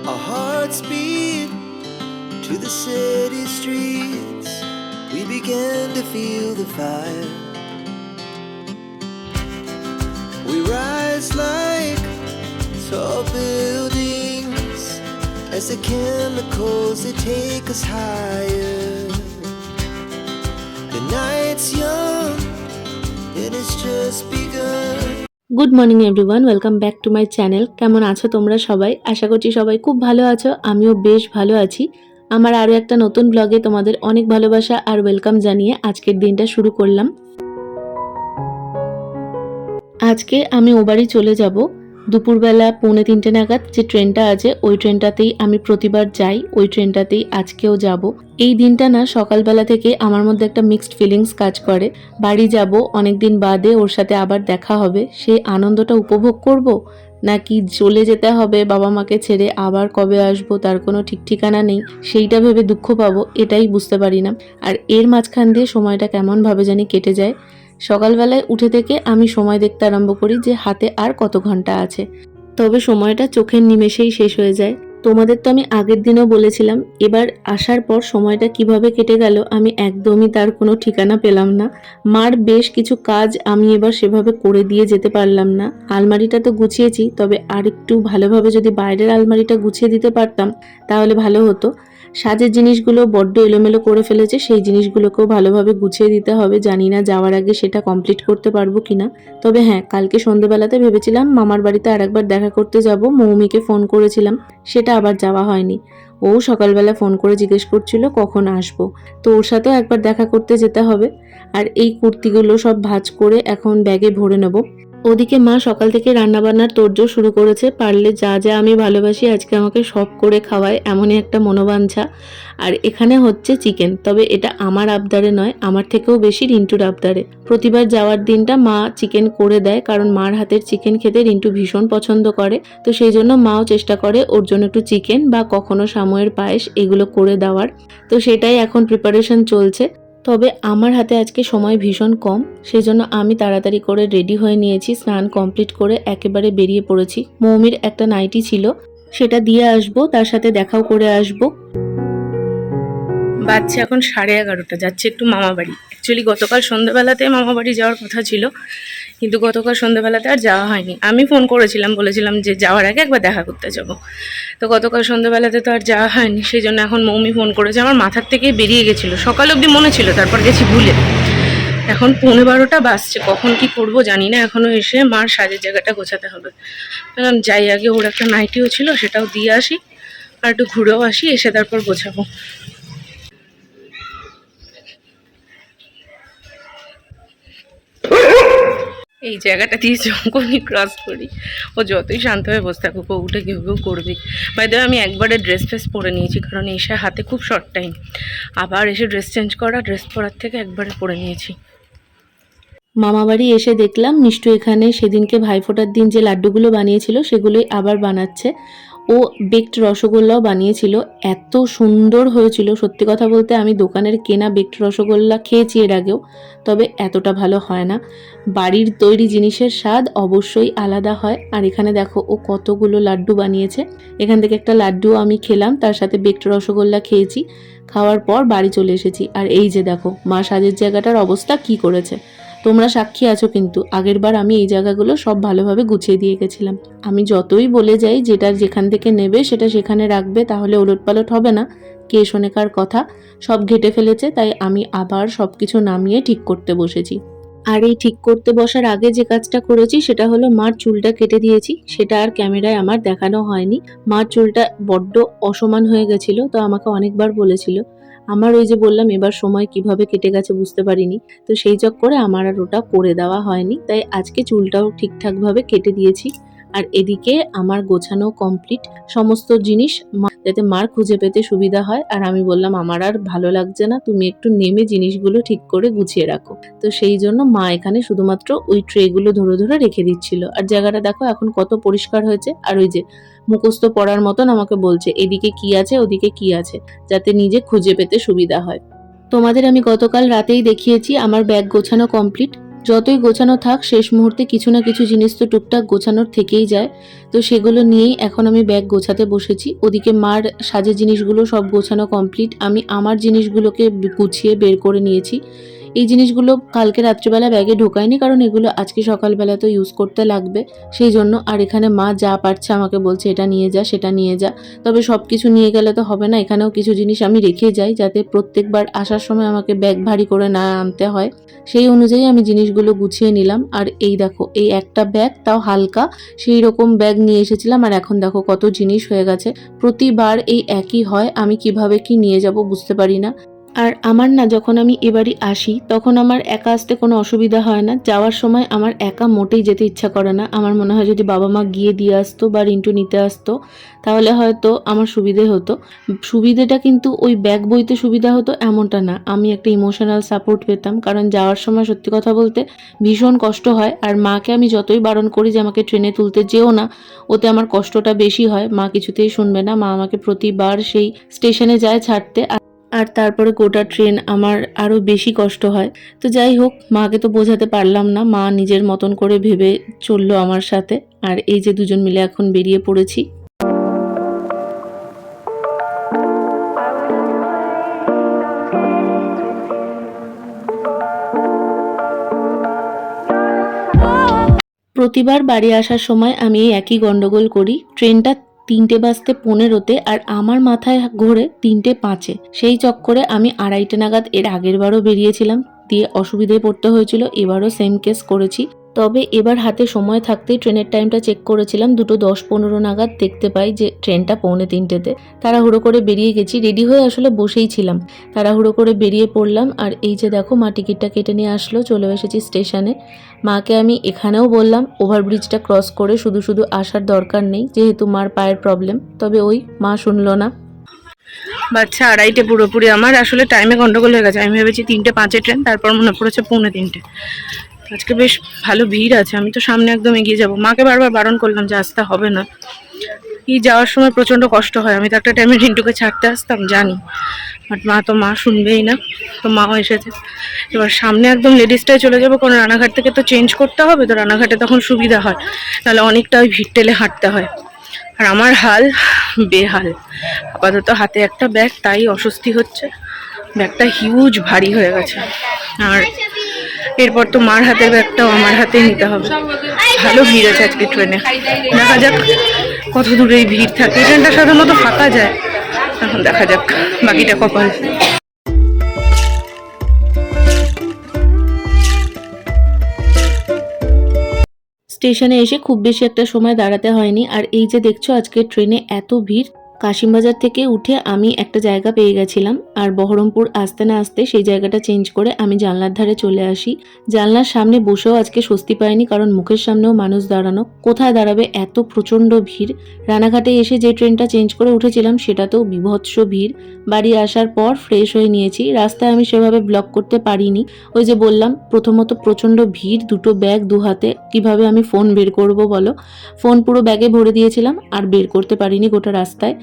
Our hearts beat to the city streets. We began to feel the fire. We rise like tall buildings as the chemicals they take us higher. The night's young and it's just begun. Good morning everyone, welcome back to my channel. কেমন আছো তোমরা সবাই? আশা করছি সবাই খুব ভালো আছো। আমিও বেশ ভালো আছি। আমার আরও একটা নতুন ব্লগে তোমাদের অনেক ভালোবাসা আর ওয়েলকাম জানিয়ে আজকের দিনটা শুরু করলাম। আজকে আমি ও বাড়ি চলে যাব দুপুরবেলা 2:45 নাগাদ। যে ট্রেনটা আছে ওই ট্রেনটাতেই আমি প্রতিবার যাই, ওই ট্রেনটাতেই আজকেও যাব। এই দিনটা না সকালবেলা থেকে আমার মধ্যে একটা মিক্সড ফিলিংস কাজ করে। বাড়ি যাব, অনেকদিন বাদে ওর সাথে আবার দেখা হবে, সেই আনন্দটা উপভোগ করব নাকি চলে যেতে হবে বাবা মাকে ছেড়ে, আবার কবে আসবো তার কোনো ঠিক ঠিকানা নেই, সেইটা ভেবে দুঃখ পাবো, এটাই বুঝতে পারি না। আর এর মাঝখান দিয়ে সময়টা কেমনভাবে জানি কেটে যায়। সকালবেলায় উঠে থেকে আমি সময় দেখতে আরম্ভ করি যে হাতে আর কত ঘন্টা আছে, তবে সময়টা চোখের নিমেষেই শেষ হয়ে যায়। তোমাদের তো আমি আগের দিনও বলেছিলাম, এবার আসার পর সময়টা কিভাবে কেটে গেল আমি একদমই তার কোনো ঠিকানা পেলাম না। মার বেশ কিছু কাজ আমি এবার সেভাবে করে দিয়ে যেতে পারলাম না। আলমারিটা তো গুছিয়েছি, তবে আর একটু ভালোভাবে যদি বাইরের আলমারিটা গুছিয়ে দিতে পারতাম তাহলে ভালো হতো। সাজের জিনিসগুলো বড্ড এলোমেলো করে ফেলেছে, সেই জিনিসগুলোকেও ভালোভাবে গুছিয়ে দিতে হবে। জানি না যাওয়ার আগে সেটা কমপ্লিট করতে পারবো কিনা। তবে হ্যাঁ, কালকে সন্ধ্যেবেলাতে ভেবেছিলাম মামার বাড়িতে আরেকবার দেখা করতে যাব। মৌমিকে ফোন করেছিলাম, সেটা আবার যাওয়া হয়নি। ও সকালবেলা ফোন করে জিজ্ঞেস করছিল কখন আসবো, তো ওর সাথেও একবার দেখা করতে যেতে হবে। আর এই কুর্তিগুলো সব ভাঁজ করে এখন ব্যাগে ভরে নেব। ওদিকে মা সকাল থেকে রান্নাবান্নার তোড়জোড় শুরু করেছে। পারলে যা যা আমি ভালোবাসি আজকে আমাকে সব করে খাওয়ায়, এমনই একটা মনোবাঞ্ছা। আর এখানে হচ্ছে চিকেন, তবে এটা আমার আবদারে নয়, আমার থেকেও বেশি রিন্টুর আবদারে। প্রতিবার যাওয়ার দিনটা মা চিকেন করে দেয়, কারণ মার হাতের চিকেন খেতে রিন্টু ভীষণ পছন্দ করে। তো সেই জন্য মাও চেষ্টা করে ওর জন্য একটু চিকেন বা কখনো সাময়ের পায়েস এগুলো করে দেওয়ার। তো সেটাই এখন প্রিপারেশন চলছে। তবে আমার হাতে আজকে সময় ভীষণ কম, সেই জন্য আমি তাড়াতাড়ি করে রেডি হয়ে নিয়েছি। স্নান কমপ্লিট করে একেবারে বেরিয়ে পড়েছি। মৌমির একটা নাইটি ছিল, সেটা দিয়ে আসবো, তার সাথে দেখাও করে আসবো। বাজছে এখন 11:30, যাচ্ছে একটু মামা বাড়ি। অ্যাকচুয়ালি গতকাল সন্ধ্যাবেলাতে মামা বাড়ি যাওয়ার কথা ছিল, কিন্তু গতকাল সন্ধ্যাবেলাতে আর যাওয়া হয়নি। আমি ফোন করেছিলাম, বলেছিলাম যে যাওয়ার আগে একবার দেখা করতে যাব। তো গতকাল সন্ধ্যাবেলাতে তো আর যাওয়া হয়নি, সেই জন্য এখন মৌমি ফোন করেছে। আমার মাথার থেকে বেরিয়ে গেছিলো, সকাল অবধি মনে ছিল, তারপর গেছি ভুলে। এখন 11:15 বাজছে, কখন কি করব জানি না। এখনো এসে মার সাজের জায়গাটা গোছাতে হবে। যাই আগে, ওর একটা নাইটিও ছিল সেটাও দিয়ে আসি, আর একটু ঘুরেও আসি, এসে তারপর গোছাবো। এই জায়গাটা দিয়ে যখনই ক্রস করি ও যতই শান্ত হয়ে বসে থাকুক, ও উঠে কেউ কেউ করবে। বাইরে আমি একবারে ড্রেস ফ্রেস পরে নিয়েছি, কারণ এসে হাতে খুব শর্ট টাইম, আবার এসে ড্রেস চেঞ্জ করা, ড্রেস পরার থেকে একবারে পরে নিয়েছি। মামাবাড়ি এসে দেখলাম মিষ্টু এখানে সেদিনকে ভাইফোঁটার দিন যে লাড্ডুগুলো বানিয়েছিল সেগুলোই আবার বানাচ্ছে। ও বেকড রসগোল্লাও বানিয়েছিল, এত সুন্দর হয়েছিল। সত্যি কথা বলতে আমি দোকানের কেনা বেকড রসগোল্লা খেয়েছি এর আগেও, তবে এতটা ভালো হয় না। বাড়ির তৈরি জিনিসের স্বাদ অবশ্যই আলাদা হয়। আর এখানে দেখো ও কতগুলো লাড্ডু বানিয়েছে। এখান থেকে একটা লাড্ডুও আমি খেলাম, তার সাথে বেকড রসগোল্লা খেয়েছি। খাওয়ার পর বাড়ি চলে এসেছি। আর এই যে দেখো মা সাজের জায়গাটার অবস্থা কি করেছে, তোমরা সাক্ষী আছো। কিন্তু আগেরবার আমি এই জায়গাগুলো সব ভালোভাবে গুছিয়ে দিয়ে গেছিলাম। আমি যতই বলে যাই যেটা যেখান থেকে নেবে সেটা সেখানে রাখবে, তাহলে ওলটপালট হবে না। কে শোনে কার কথা, সব ঘেটে ফেলেছে, তাই আমি আবার সব কিছু নামিয়ে ঠিক করতে বসেছি। আর এই ঠিক করতে বসার আগে যে কাজটা করেছি সেটা হলো মার চুলটা কেটে দিয়েছি। সেটা আর ক্যামেরায় আমার দেখানো হয়নি। মার চুলটা বড্ড অসমান হয়ে গেছিল, তো আমাকে অনেকবার বলেছিল। আমার ওই যে বললাম এবার সময় কিভাবে কেটে গেছে বুঝতে পারিনি, তো সেই চক্করে আমার আর ওটা করে দেওয়া হয়নি। তাই আজকে চুলটাও ঠিকঠাকভাবে কেটে দিয়েছি। আর এদিকে আমার গোছানো কমপ্লিট, সমস্ত জিনিস যাতে মার খুঁজে পেতে সুবিধা হয়। আর আমি বললাম আমার আর ভালো লাগছে না, তুমি একটু নেমে জিনিসগুলো ঠিক করে গুছিয়ে রাখো। তো সেই জন্য মা এখানে শুধুমাত্র ওই ট্রেগুলো ধরে ধরে রেখে দিচ্ছিল। আর জায়গাটা দেখো এখন কত পরিষ্কার হয়েছে। আর ওই যে মুখস্থ পড়ার মতন আমাকে বলছে এদিকে কি আছে ওদিকে কি আছে, যাতে নিজে খুঁজে পেতে সুবিধা হয়। তোমাদের আমি গতকাল রাতেই দেখিয়েছি আমার ব্যাগ গোছানো কমপ্লিট। যতই গোছানো থাক শেষ মুহূর্তে কিছু না কিছু জিনিস তো টুকটাক গোছানোর থেকেই যায়। তো সেগুলো নিয়েই এখন আমি ব্যাগ গোছাতে বসেছি। ওদিকে মার সাজের জিনিসগুলো সব গোছানো কমপ্লিট। আমি আমার জিনিসগুলোকে গুছিয়ে বের করে নিয়েছি। এই জিনিসগুলো কালকে রাত্রিবেলা ব্যাগে ঢোকায়নি, কারণ এগুলো আজকে সকালবেলা তো ইউজ করতে লাগবে সেই জন্য। আর এখানে মা যা পারছে আমাকে বলছে এটা নিয়ে যা সেটা নিয়ে যা। তবে সব কিছু নিয়ে গেলে তো হবে না, এখানেও কিছু জিনিস আমি রেখে যাই যাতে প্রত্যেকবার আসার সময় আমাকে ব্যাগ ভারী করে না আনতে হয়। সেই অনুযায়ী আমি জিনিসগুলো গুছিয়ে নিলাম। আর এই দেখো, এই একটা ব্যাগ, তাও হালকা সেই রকম ব্যাগ নিয়ে এসেছিলাম, আর এখন দেখো কত জিনিস হয়ে গেছে। প্রতিবার এই একই হয়, আমি কিভাবে কি নিয়ে যাব বুঝতে পারি না। আর আমার না, যখন আমি এবারই আসি তখন আমার একা আসতে কোনো অসুবিধা হয় না। যাওয়ার সময় আমার একা মোটেই যেতে ইচ্ছা করে না। আমার মনে হয় যদি বাবা মা গিয়ে দিয়ে আসতো বা রিন্টু নিতে আসতো তাহলে হয়তো আমার সুবিধে হতো। সুবিধেটা কিন্তু ওই ব্যাগ বইতে সুবিধা হতো এমনটা না, আমি একটা ইমোশনাল সাপোর্ট পেতাম। কারণ যাওয়ার সময় সত্যি কথা বলতে ভীষণ কষ্ট হয়। আর মাকে আমি যতই বারণ করি যে আমাকে ট্রেনে তুলতে যেও না, ওতে আমার কষ্টটা বেশি হয়। মা কিছুতেই শুনবে না, মা আমাকে প্রতিবার সেই স্টেশনে যায় ছাড়তে, আর তারপরে গোটা ট্রেন আমার আরও বেশি কষ্ট হয়। তো যাই হোক, মাকে তো বোঝাতে পারলাম না, মা নিজের মতন করে ভেবে চললো আমার সাথে। আর এই যে দুজন মিলে এখন বেরিয়ে পড়েছি। প্রতিবার বাড়ি আসার সময় আমি এই একই গন্ডগোল করি। ট্রেনটা 3:15 আর আমার মাথায় ঘোরে 3:05। সেই চক্করে আমি 2:30 নাগাদ এর আগের বারও বেরিয়েছিলাম, দিয়ে অসুবিধায় পড়তে হয়েছিল। এবারও সেম কেস করেছি। তবে এবার হাতে সময় থাকতেই ট্রেনের টাইমটা চেক করেছিলাম। 2:10-15 নাগাদ দেখতে পাই যে ট্রেনটা 2:45-তে। তাড়াহুড়ো করে বেরিয়ে গেছি, রেডি হয়ে আসলে বসেই ছিলাম। তাড়াহুড়ো করে বেরিয়ে পড়লাম। আর এই যে দেখো, মা টিকিটটা কেটে নিয়ে আসলো, চলে এসেছি স্টেশনে। মাকে আমি এখানেও বললাম ওভারব্রিজটা ক্রস করে শুধু শুধু আসার দরকার নেই, যেহেতু মার পায়ের প্রবলেম। তবে ওই মা শুনলো না। বাচ্চা 2:30 পুরোপুরি। আমার আসলে টাইমে গন্ডগোল হয়ে গেছে। আমি ভেবেছি 3:05 ট্রেন, তারপর মনে পড়েছে 2:45। আজকে বেশ ভালো ভিড় আছে, আমি তো সামনে একদম এগিয়ে যাব। মাকে বারবার বারণ করলাম যে আসতে হবে না। এই যাওয়ার সময় প্রচণ্ড কষ্ট হয়। আমি তো একটা টাইমে রিন্টুকে ছাড়তে আসতাম জানি, বাট মা শুনবেই না। তো মাও এসেছে। এবার সামনে একদম লেডিসটাই চলে যাবো, কারণ রানাঘাট থেকে তো চেঞ্জ করতে হবে। তো রানাঘাটে তখন সুবিধা হয়, নাহলে অনেকটা ওই ভিড় টেলে হাঁটতে হয়। আর আমার হাল বেহাল। আপাতত হাতে একটা ব্যাগ, তাই অস্বস্তি হচ্ছে। ব্যাগটা হিউজ ভারী হয়ে গেছে। আর এরপর তো মার হাতের ব্যাগটাও আমার হাতেই নিতে হবে। ভালো ভিড় আছে আজকে ট্রেনে, দেখা যাক কত দূরে এই ভিড় থাকে। এই ট্রেনটা সাধারণত ফাঁকা যায়, এখন দেখা যাক, বাকিটা কপাল। স্টেশনে এসে খুব বেশি একটা সময় দাঁড়াতে হয়নি। আর এই যে দেখছো, আজকে ট্রেনে এত ভিড়। কাশিমবাজার থেকে উঠে আমি একটা জায়গা পেয়ে গেছিলাম, আর বহরমপুর আসতে না আসতে সেই জায়গাটা চেঞ্জ করে আমি জানলার ধারে চলে আসি। জানলার সামনে বসেও আজকে স্বস্তি পাইনি, কারণ মুখের সামনেও মানুষ দাঁড়ানো, কোথায় দাঁড়াবে, এত প্রচণ্ড ভিড়। রানাঘাটে এসে যে ট্রেনটা চেঞ্জ করে উঠেছিলাম সেটাতেও বিভৎস ভিড়। বাড়ি আসার পর ফ্রেশ হয়ে নিয়েছি। রাস্তায় আমি সেভাবে ব্লগ করতে পারিনি, ওই যে বললাম প্রথমত প্রচণ্ড ভিড়, দুটো ব্যাগ দু হাতে, কিভাবে আমি ফোন বের করব বলো। ফোন পুরো ব্যাগে ভরে দিয়েছিলাম, আর বের করতে পারিনি গোটা রাস্তায়।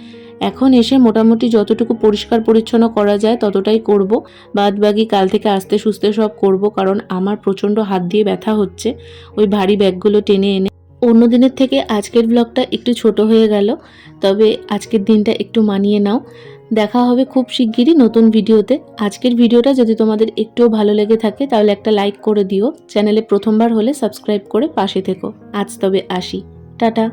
এখন এসে মোটামুটি যতটুকু পরিষ্কার পরিচ্ছন্ন করা যায় ততটাই করব। বাদ বাকি কাল থেকে আস্তে সুস্তে সব করব, কারণ আমার প্রচণ্ড হাত দিয়ে ব্যথা হচ্ছে ওই ভারী ব্যাগগুলো টেনে এনে। অন্য দিনের থেকে আজকের ব্লগটা একটু ছোট হয়ে গেল, তবে আজকের দিনটা একটু মানিয়ে নাও। দেখা হবে খুব শিগগিরই নতুন ভিডিওতে। আজকের ভিডিওটা যদি তোমাদের একটুও ভালো লেগে থাকে তাহলে একটা লাইক করে দিও। চ্যানেলে প্রথমবার হলে সাবস্ক্রাইব করে পাশে থেকো। আজ তবে আসি, টাটা।